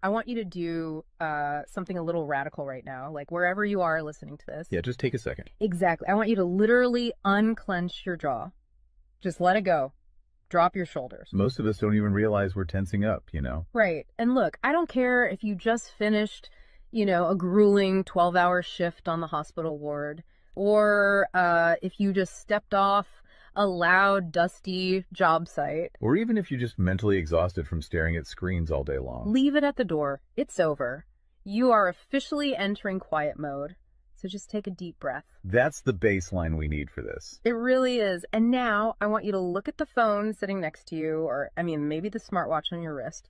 I want you to do something a little radical right now, like wherever you are listening to this. Yeah, just take a second. Exactly. I want you to literally unclench your jaw. Just let it go. Drop your shoulders. Most of us don't even realize we're tensing up, you know? Right. And look, I don't care if you just finished, a grueling 12-hour shift on the hospital ward, or if you just stepped off a loud, dusty job site. Or even if you're just mentally exhausted from staring at screens all day long. Leave it at the door. It's over. You are officially entering quiet mode. So just take a deep breath. That's the baseline we need for this. It really is. And now I want you to look at the phone sitting next to you, or maybe the smartwatch on your wrist.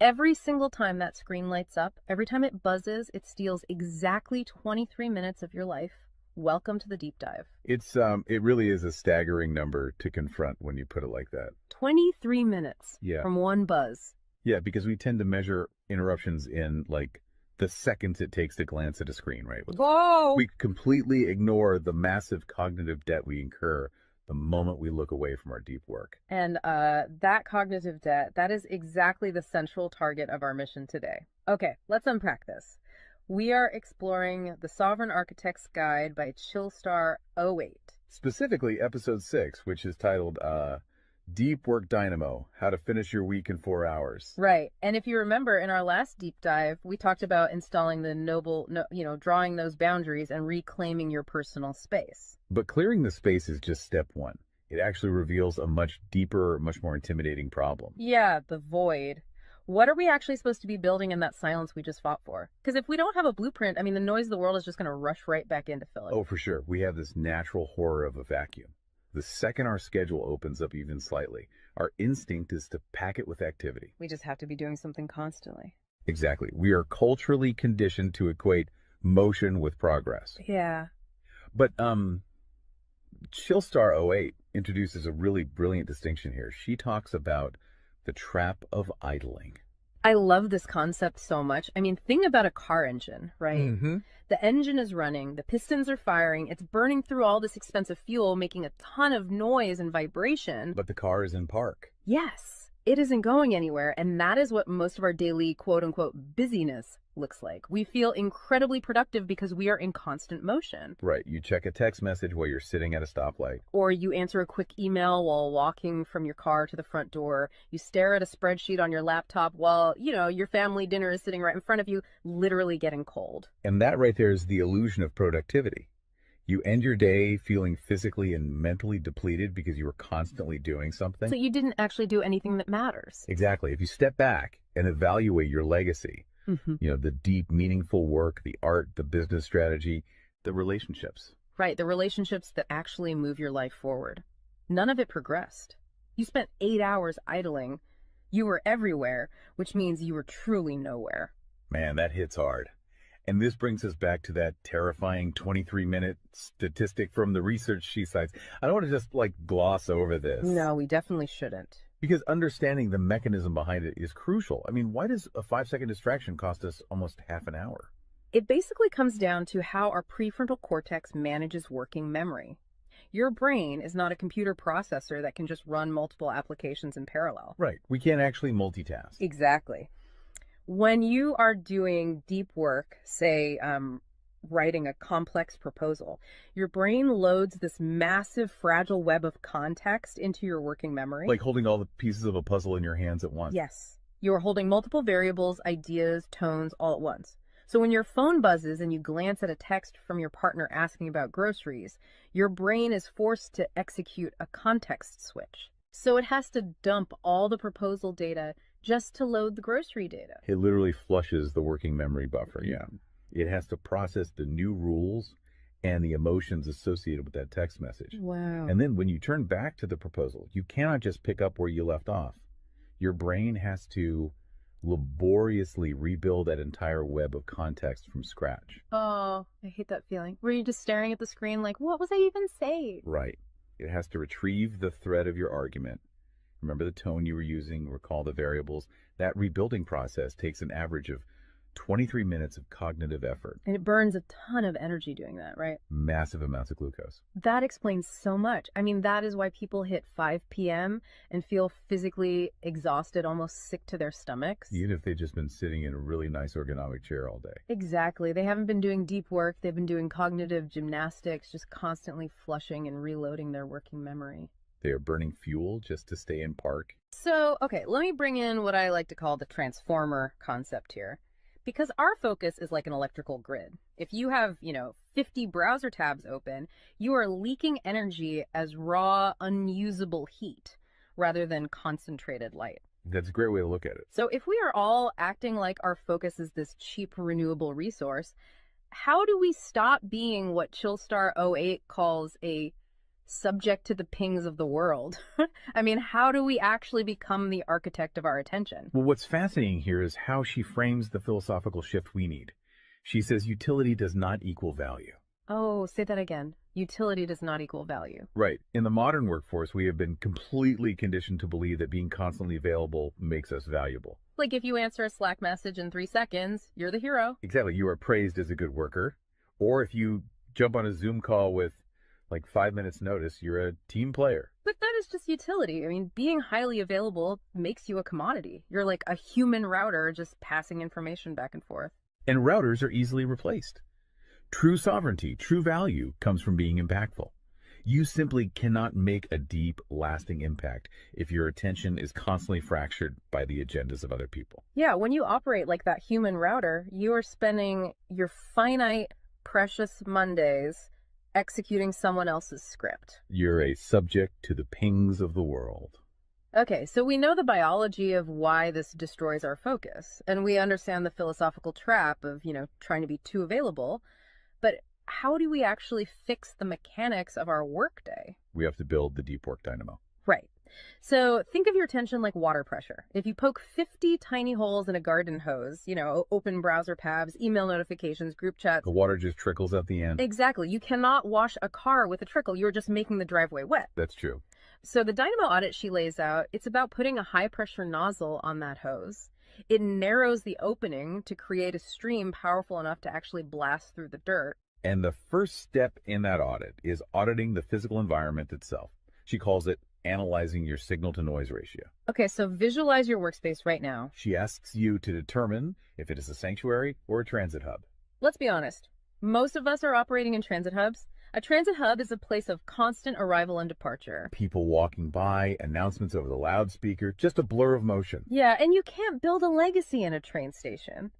Every single time that screen lights up, every time it buzzes, it steals exactly 23 minutes of your life. Welcome to the deep dive. It really is a staggering number to confront when you put it like that. 23 minutes Yeah. from one buzz. Yeah, because we tend to measure interruptions in like the seconds it takes to glance at a screen, right? Whoa! We completely ignore the massive cognitive debt we incur the moment we look away from our deep work. And that cognitive debt, that is exactly the central target of our mission today. Okay, let's unpack this. We are exploring The Sovereign Architect's Guide by Chillstar 08. Specifically, episode 6, which is titled Deep Work Dynamo, How to Finish Your Week in 4 Hours. Right. And if you remember in our last deep dive, we talked about installing drawing those boundaries and reclaiming your personal space. But clearing the space is just step one. It actually reveals a much deeper, much more intimidating problem. Yeah, the void. What are we actually supposed to be building in that silence we just fought for? Because if we don't have a blueprint, the noise of the world is just going to rush right back in to fill it. Oh, for sure. We have this natural horror of a vacuum. The second our schedule opens up even slightly, our instinct is to pack it with activity. We just have to be doing something constantly. Exactly. We are culturally conditioned to equate motion with progress. Yeah. But Chillstar 08 introduces a really brilliant distinction here. She talks about the trap of idling. I love this concept so much. Think about a car engine, right? Mm-hmm. The engine is running, the pistons are firing, it's burning through all this expensive fuel, making a ton of noise and vibration. But the car is in park. Yes, it isn't going anywhere, and that is what most of our daily quote-unquote busyness looks like. We feel incredibly productive because we are in constant motion. Right. You check a text message while you're sitting at a stoplight. Or you answer a quick email while walking from your car to the front door. You stare at a spreadsheet on your laptop while, your family dinner is sitting right in front of you, literally getting cold. And that right there is the illusion of productivity. You end your day feeling physically and mentally depleted because you were constantly doing something. So you didn't actually do anything that matters. Exactly. If you step back and evaluate your legacy, the deep, meaningful work, the art, the business strategy, the relationships. Right, the relationships that actually move your life forward. None of it progressed. You spent 8 hours idling. You were everywhere, which means you were truly nowhere. Man, that hits hard. And this brings us back to that terrifying 23-minute statistic from the research she cites. I don't want to just gloss over this. No, we definitely shouldn't. Because understanding the mechanism behind it is crucial. Why does a 5-second distraction cost us almost half an hour? It basically comes down to how our prefrontal cortex manages working memory. Your brain is not a computer processor that can just run multiple applications in parallel. Right. We can't actually multitask. Exactly. When you are doing deep work, say writing a complex proposal, your brain loads this massive fragile web of context into your working memory. Like holding all the pieces of a puzzle in your hands at once. Yes. You are holding multiple variables, ideas, tones all at once. So when your phone buzzes and you glance at a text from your partner asking about groceries, your brain is forced to execute a context switch. So it has to dump all the proposal data just to load the grocery data. It literally flushes the working memory buffer, yeah. It has to process the new rules and the emotions associated with that text message. Wow. And then when you turn back to the proposal, you cannot just pick up where you left off. Your brain has to laboriously rebuild that entire web of context from scratch. Oh, I hate that feeling. Were you just staring at the screen like, what was I even saying? Right. It has to retrieve the thread of your argument. Remember the tone you were using, recall the variables. That rebuilding process takes an average of 23 minutes of cognitive effort, And it burns a ton of energy doing that, right? massive amounts of glucose. That explains so much. I mean, that is why people hit 5 p.m. and feel physically exhausted, almost sick to their stomachs. Even if they've just been sitting in a really nice ergonomic chair all day. Exactly. They haven't been doing deep work. They've been doing cognitive gymnastics, just constantly flushing and reloading their working memory. They are burning fuel just to stay in park. So, okay, let me bring in what I like to call the transformer concept here. Because our focus is like an electrical grid. If you have, 50 browser tabs open, you are leaking energy as raw, unusable heat rather than concentrated light. That's a great way to look at it. So if we are all acting like our focus is this cheap renewable resource, how do we stop being what Chillstar '08 calls a subject to the pings of the world? I mean, how do we actually become the architect of our attention? Well, what's fascinating here is how she frames the philosophical shift we need. She says utility does not equal value. Oh, say that again. Utility does not equal value. Right. In the modern workforce, we have been completely conditioned to believe that being constantly available makes us valuable. Like if you answer a Slack message in 3 seconds, you're the hero. Exactly. You are praised as a good worker. Or if you jump on a Zoom call with like 5 minutes notice, you're a team player. But that is just utility. I mean, being highly available makes you a commodity. You're like a human router just passing information back and forth. And routers are easily replaced. True sovereignty, true value comes from being impactful. You simply cannot make a deep, lasting impact if your attention is constantly fractured by the agendas of other people. Yeah, when you operate like that human router, you are spending your finite, precious Mondays executing someone else's script. You're a subject to the pings of the world. Okay, so we know the biology of why this destroys our focus, and we understand the philosophical trap of, trying to be too available, but how do we actually fix the mechanics of our workday? We have to build the deep work dynamo. Right. So think of your attention like water pressure. If you poke 50 tiny holes in a garden hose, open browser tabs, email notifications, group chats. The water just trickles at the end. Exactly. You cannot wash a car with a trickle. You're just making the driveway wet. That's true. So the Dynamo Audit she lays out, it's about putting a high pressure nozzle on that hose. It narrows the opening to create a stream powerful enough to actually blast through the dirt. And the first step in that audit is auditing the physical environment itself. She calls it analyzing your signal to noise ratio. Okay, so visualize your workspace right now. She asks you to determine if it is a sanctuary or a transit hub. Let's be honest. Most of us are operating in transit hubs. A transit hub is a place of constant arrival and departure. People walking by, announcements over the loudspeaker, just a blur of motion. Yeah, and you can't build a legacy in a train station.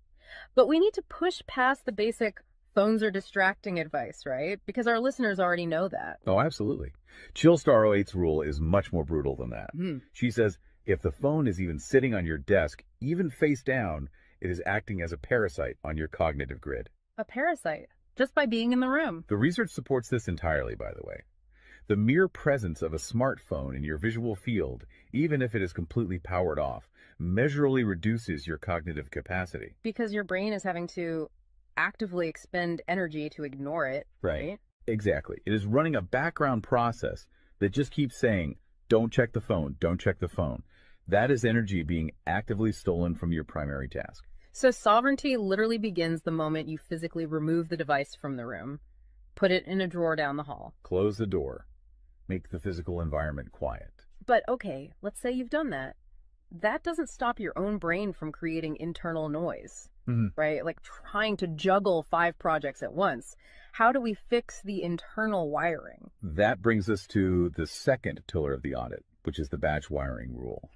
But we need to push past the basic phones are distracting advice, right? Because our listeners already know that. Oh, absolutely. Chillstar '08's rule is much more brutal than that. She says if the phone is even sitting on your desk, even face down, it is acting as a parasite on your cognitive grid. A parasite, just by being in the room. The research supports this entirely, by the way. The mere presence of a smartphone in your visual field, even if it is completely powered off, measurably reduces your cognitive capacity. Because your brain is having to actively expend energy to ignore it, right? Exactly. It is running a background process that just keeps saying, don't check the phone, don't check the phone. That is energy being actively stolen from your primary task. So sovereignty literally begins the moment you physically remove the device from the room, put it in a drawer down the hall. Close the door. Make the physical environment quiet. But okay, let's say you've done that. That doesn't stop your own brain from creating internal noise, right? Like trying to juggle 5 projects at once. How do we fix the internal wiring? That brings us to the second pillar of the audit, which is the batch wiring rule.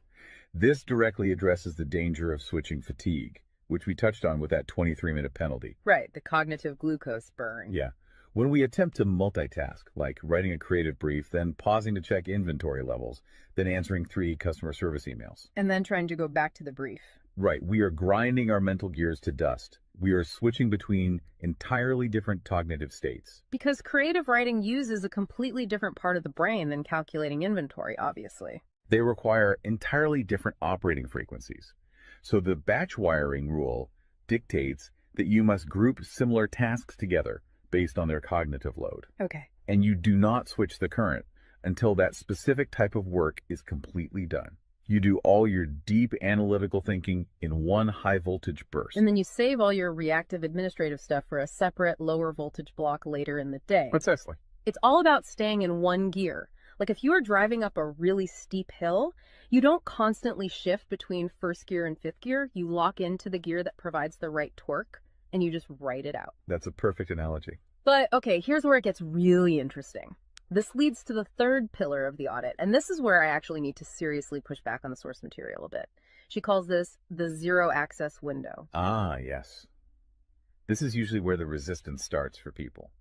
This directly addresses the danger of switching fatigue, which we touched on with that 23-minute penalty. Right, the cognitive glucose burn. Yeah. When we attempt to multitask, like writing a creative brief, then pausing to check inventory levels, then answering 3 customer service emails. And then trying to go back to the brief. Right. We are grinding our mental gears to dust. We are switching between entirely different cognitive states. Because creative writing uses a completely different part of the brain than calculating inventory, obviously. They require entirely different operating frequencies. So the batch wiring rule dictates that you must group similar tasks together based on their cognitive load. Okay. And you do not switch the current until that specific type of work is completely done. You do all your deep analytical thinking in one high voltage burst. And then you save all your reactive administrative stuff for a separate lower voltage block later in the day. Precisely. It's all about staying in one gear. Like if you are driving up a really steep hill, you don't constantly shift between first gear and fifth gear. You lock into the gear that provides the right torque and you just ride it out. That's a perfect analogy. But okay, here's where it gets really interesting. This leads to the third pillar of the audit, and this is where I actually need to seriously push back on the source material a bit. She calls this the zero access window. Ah, yes. This is usually where the resistance starts for people.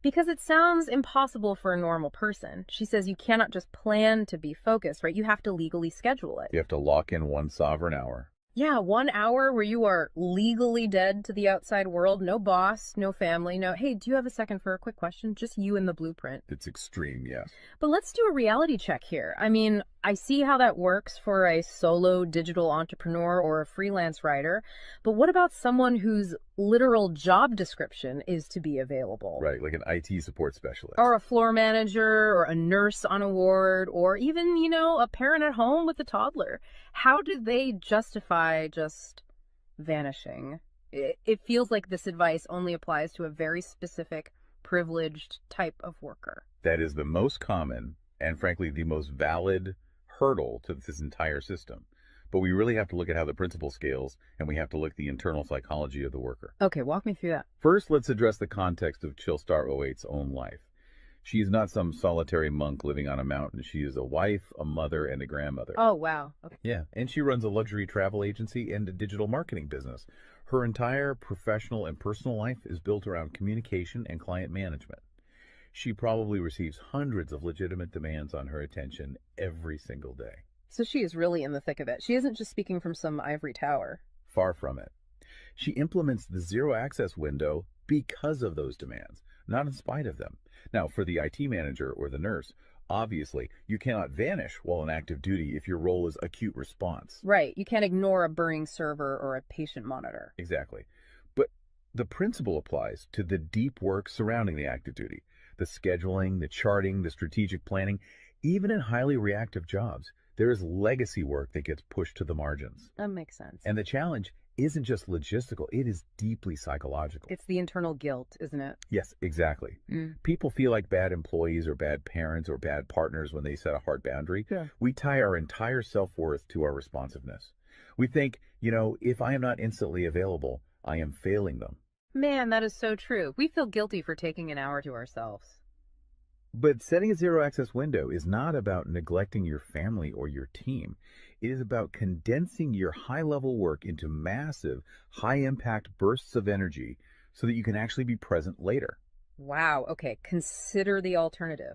Because it sounds impossible for a normal person. She says you cannot just plan to be focused, right? You have to legally schedule it. You have to lock in one sovereign hour. Yeah, 1 hour where you are legally dead to the outside world. No boss, no family, no, hey, do you have a second for a quick question? Just you and the blueprint. It's extreme, yes. But let's do a reality check here. I mean, I see how that works for a solo digital entrepreneur or a freelance writer, but what about someone whose literal job description is to be available? Right, like an IT support specialist. Or a floor manager, or a nurse on a ward, or even, a parent at home with a toddler. How do they justify just vanishing? It feels like this advice only applies to a very specific, privileged type of worker. That is the most common and, frankly, the most valid hurdle to this entire system. But we really have to look at how the principle scales, and we have to look at the internal psychology of the worker. Okay, walk me through that. First, let's address the context of Chillstar '08's own life. She is not some solitary monk living on a mountain. She is a wife, a mother, and a grandmother. Oh, wow. Okay. Yeah, and she runs a luxury travel agency and a digital marketing business. Her entire professional and personal life is built around communication and client management. She probably receives hundreds of legitimate demands on her attention every single day. So she is really in the thick of it. She isn't just speaking from some ivory tower. Far from it. She implements the zero access window because of those demands, not in spite of them. Now, for the IT manager or the nurse, obviously, you cannot vanish while on active duty if your role is acute response. Right. You can't ignore a burning server or a patient monitor. Exactly. But the principle applies to the deep work surrounding the active duty, the scheduling, the charting, the strategic planning. Even in highly reactive jobs, there is legacy work that gets pushed to the margins. That makes sense. And the challenge isn't just logistical, it is deeply psychological. It's the internal guilt, isn't it? Yes, exactly. People feel like bad employees or bad parents or bad partners when they set a hard boundary. Yeah. We tie our entire self-worth to our responsiveness. We think, if I am not instantly available, I am failing them. Man, that is so true. We feel guilty for taking an hour to ourselves. But setting a zero access window is not about neglecting your family or your team. It is about condensing your high level work into massive, high impact bursts of energy so that you can actually be present later. Wow. Okay. Consider the alternative.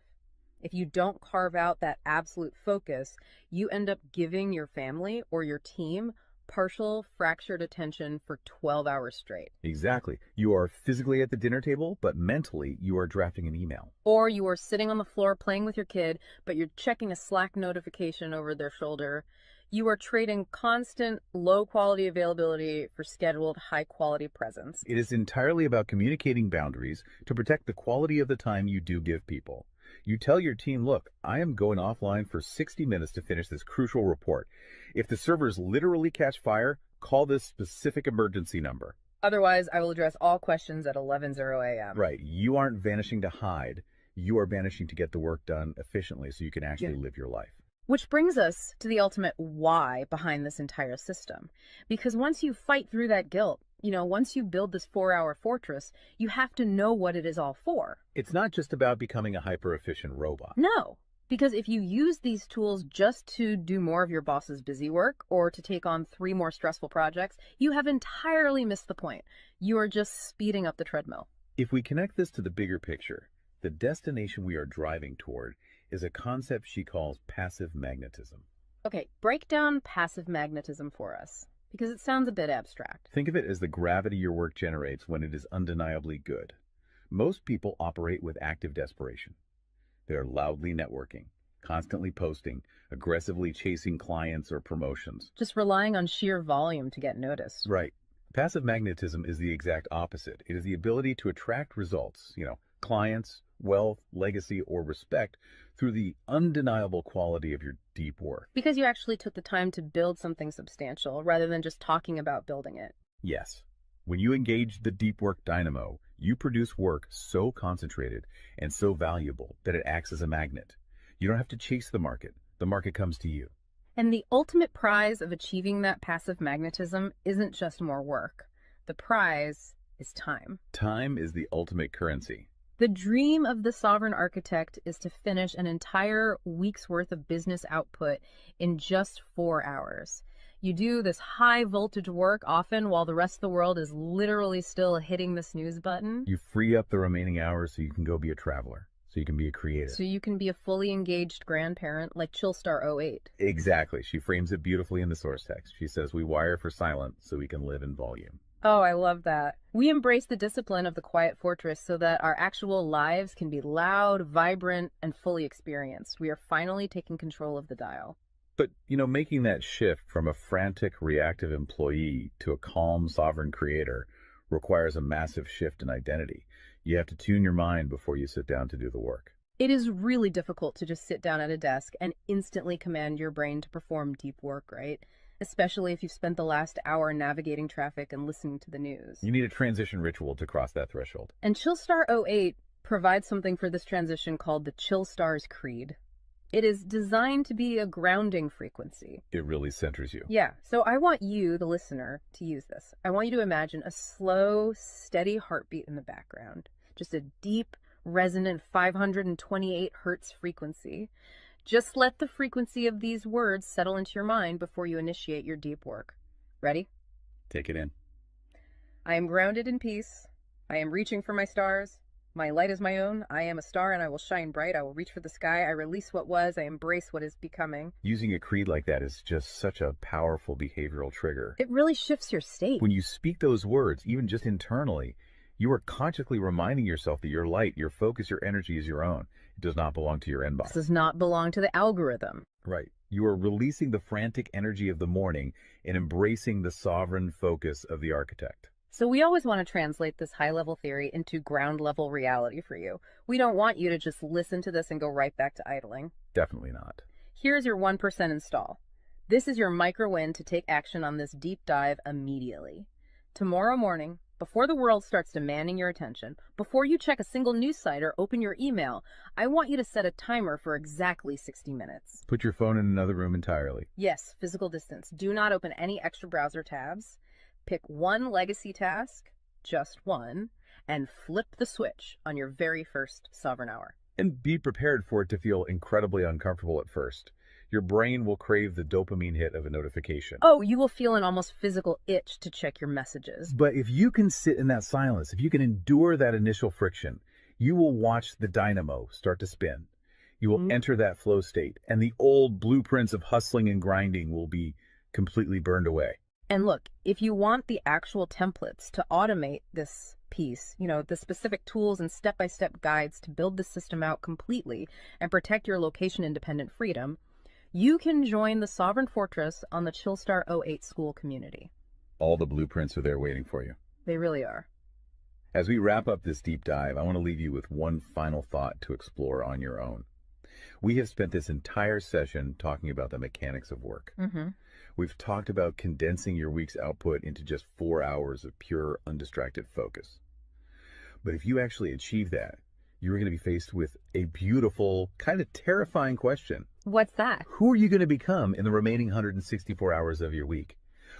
If you don't carve out that absolute focus, you end up giving your family or your team partial fractured attention for 12 hours straight. Exactly. You are physically at the dinner table, but mentally you are drafting an email. Or you are sitting on the floor playing with your kid, but you're checking a Slack notification over their shoulder. You are trading constant low quality availability for scheduled high quality presence. It is entirely about communicating boundaries to protect the quality of the time you do give people. You tell your team, look, I am going offline for 60 minutes to finish this crucial report. If the servers literally catch fire, call this specific emergency number. Otherwise, I will address all questions at 11:00 a.m. Right. You aren't vanishing to hide. You are vanishing to get the work done efficiently so you can actually live your life. Which brings us to the ultimate why behind this entire system. Because once you fight through that guilt, once you build this 4-hour fortress, you have to know what it is all for. It's not just about becoming a hyper-efficient robot. No, because if you use these tools just to do more of your boss's busy work or to take on 3 more stressful projects, you have entirely missed the point. You are just speeding up the treadmill. If we connect this to the bigger picture, the destination we are driving toward is a concept she calls passive magnetism. Okay, break down passive magnetism for us, because it sounds a bit abstract. Think of it as the gravity your work generates when it is undeniably good. Most people operate with active desperation. They are loudly networking, constantly posting, aggressively chasing clients or promotions. Just relying on sheer volume to get noticed. Right. Passive magnetism is the exact opposite. It is the ability to attract results, clients, wealth, legacy, or respect through the undeniable quality of your deep work. Because you actually took the time to build something substantial rather than just talking about building it. Yes, when you engage the deep work dynamo, you produce work so concentrated and so valuable that it acts as a magnet. You don't have to chase the market comes to you. And the ultimate prize of achieving that passive magnetism isn't just more work. The prize is time. Time is the ultimate currency. The dream of the sovereign architect is to finish an entire week's worth of business output in just 4 hours. You do this high voltage work often while the rest of the world is literally still hitting the snooze button. You free up the remaining hours so you can go be a traveler, so you can be a creator. So you can be a fully engaged grandparent like Chillstar 08. Exactly. She frames it beautifully in the source text. She says, we wire for silent so we can live in volume. Oh, I love that. We embrace the discipline of the quiet fortress so that our actual lives can be loud, vibrant, and fully experienced. We are finally taking control of the dial. But, making that shift from a frantic, reactive employee to a calm, sovereign creator requires a massive shift in identity. You have to tune your mind before you sit down to do the work. It is really difficult to just sit down at a desk and instantly command your brain to perform deep work, right? Especially if you've spent the last hour navigating traffic and listening to the news. You need a transition ritual to cross that threshold. And Chillstar 08 provides something for this transition called the Chillstar's Creed. It is designed to be a grounding frequency. It really centers you. Yeah, so I want you, the listener, to use this. I want you to imagine a slow, steady heartbeat in the background. Just a deep, resonant 528 hertz frequency. Just let the frequency of these words settle into your mind before you initiate your deep work. Ready? Take it in. I am grounded in peace. I am reaching for my stars. My light is my own. I am a star and I will shine bright. I will reach for the sky. I release what was. I embrace what is becoming. Using a creed like that is just such a powerful behavioral trigger. It really shifts your state. When you speak those words, even just internally, you are consciously reminding yourself that your light, your focus, your energy is your own. It does not belong to your inbox. This does not belong to the algorithm. Right. You are releasing the frantic energy of the morning and embracing the sovereign focus of the architect. So we always want to translate this high-level theory into ground-level reality for you. We don't want you to just listen to this and go right back to idling. Definitely not. Here's your 1% install. This is your micro-win to take action on this deep dive immediately. Tomorrow morning, before the world starts demanding your attention, before you check a single news site or open your email, I want you to set a timer for exactly 60 minutes. Put your phone in another room entirely. Yes, physical distance. Do not open any extra browser tabs. Pick one legacy task, just one, and flip the switch on your very first sovereign hour. And be prepared for it to feel incredibly uncomfortable at first. Your brain will crave the dopamine hit of a notification. Oh, you will feel an almost physical itch to check your messages. But if you can sit in that silence, if you can endure that initial friction, you will watch the dynamo start to spin. You will enter that flow state, and the old blueprints of hustling and grinding will be completely burned away. And look, if you want the actual templates to automate this piece, the specific tools and step-by-step guides to build the system out completely and protect your location-independent freedom, you can join the Sovereign Fortress on the Chillstar 08 school community. All the blueprints are there waiting for you. They really are. As we wrap up this deep dive, I want to leave you with one final thought to explore on your own. We have spent this entire session talking about the mechanics of work. We've talked about condensing your week's output into just 4 hours of pure, undistracted focus. But if you actually achieve that, you're going to be faced with a beautiful, kind of terrifying question. What's that? Who are you going to become in the remaining 164 hours of your week?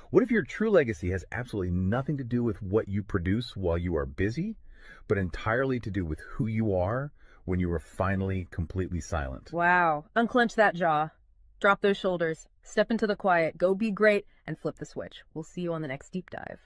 What if your true legacy has absolutely nothing to do with what you produce while you are busy, but entirely to do with who you are when you are finally completely silent? Wow. Unclench that jaw. Drop those shoulders. Step into the quiet. Go be great and flip the switch. We'll see you on the next deep dive.